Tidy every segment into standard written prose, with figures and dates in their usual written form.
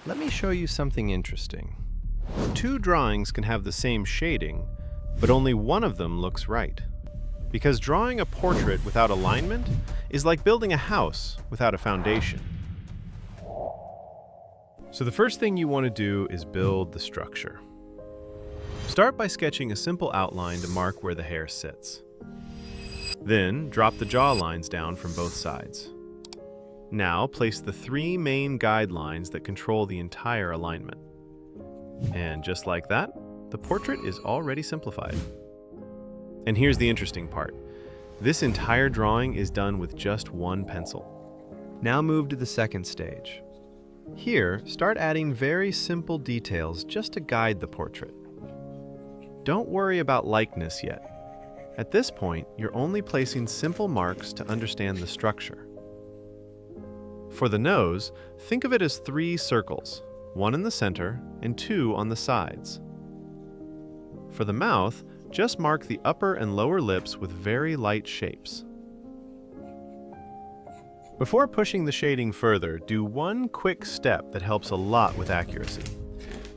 Let me show you something interesting. Two drawings can have the same shading, but only one of them looks right. Because drawing a portrait without alignment is like building a house without a foundation. So the first thing you want to do is build the structure. Start by sketching a simple outline to mark where the hair sits. Then drop the jaw lines down from both sides. Now place the three main guidelines that control the entire alignment. And just like that, the portrait is already simplified. And here's the interesting part. This entire drawing is done with just one pencil. Now move to the second stage. Here, start adding very simple details just to guide the portrait. Don't worry about likeness yet. At this point, you're only placing simple marks to understand the structure. For the nose, think of it as three circles, one in the center and two on the sides. For the mouth, just mark the upper and lower lips with very light shapes. Before pushing the shading further, do one quick step that helps a lot with accuracy.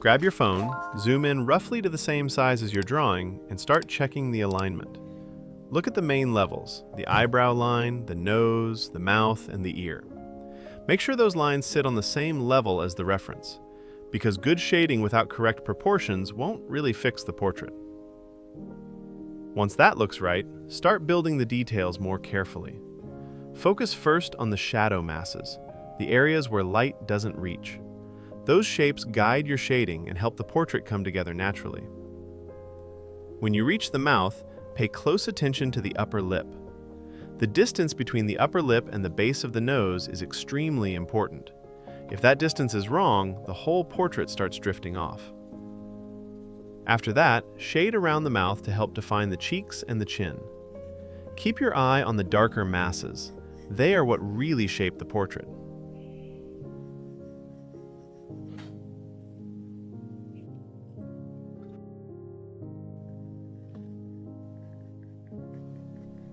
Grab your phone, zoom in roughly to the same size as your drawing, and start checking the alignment. Look at the main levels, the eyebrow line, the nose, the mouth, and the ear. Make sure those lines sit on the same level as the reference, because good shading without correct proportions won't really fix the portrait. Once that looks right, start building the details more carefully. Focus first on the shadow masses, the areas where light doesn't reach. Those shapes guide your shading and help the portrait come together naturally. When you reach the mouth, pay close attention to the upper lip. The distance between the upper lip and the base of the nose is extremely important. If that distance is wrong, the whole portrait starts drifting off. After that, shade around the mouth to help define the cheeks and the chin. Keep your eye on the darker masses. They are what really shape the portrait.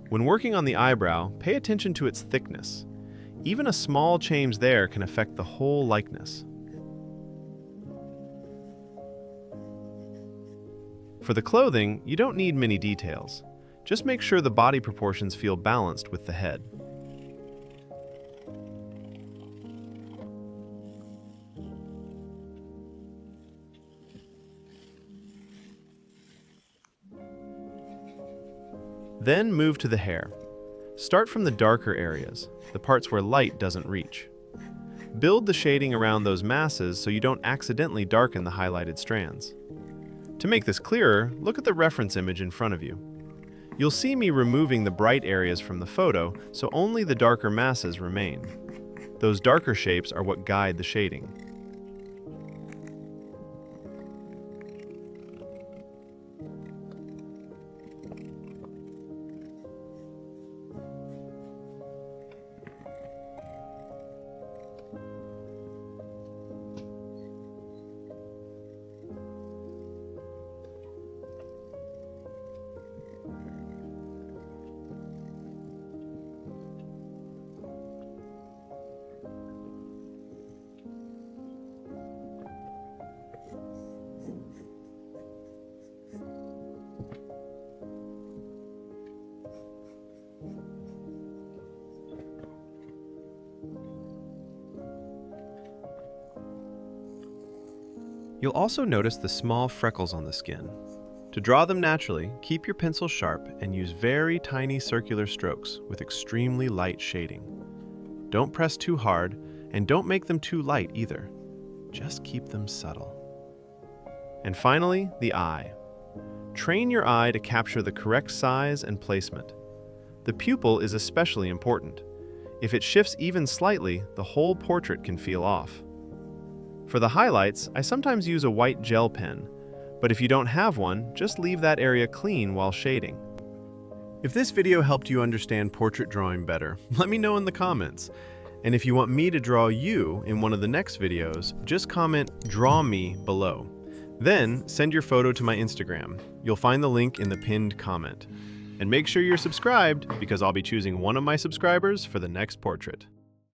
When working on the eyebrow, pay attention to its thickness. Even a small change there can affect the whole likeness. For the clothing, you don't need many details. Just make sure the body proportions feel balanced with the head. Then move to the hair. Start from the darker areas, the parts where light doesn't reach. Build the shading around those masses so you don't accidentally darken the highlighted strands. To make this clearer, look at the reference image in front of you. You'll see me removing the bright areas from the photo, so only the darker masses remain. Those darker shapes are what guide the shading. You'll also notice the small freckles on the skin. To draw them naturally, keep your pencil sharp and use very tiny circular strokes with extremely light shading. Don't press too hard, and don't make them too light either. Just keep them subtle. And finally, the eye. Train your eye to capture the correct size and placement. The pupil is especially important. If it shifts even slightly, the whole portrait can feel off. For the highlights, I sometimes use a white gel pen, but if you don't have one, just leave that area clean while shading. If this video helped you understand portrait drawing better, let me know in the comments. And if you want me to draw you in one of the next videos, just comment "Draw me" below. Then send your photo to my Instagram. You'll find the link in the pinned comment. And make sure you're subscribed because I'll be choosing one of my subscribers for the next portrait.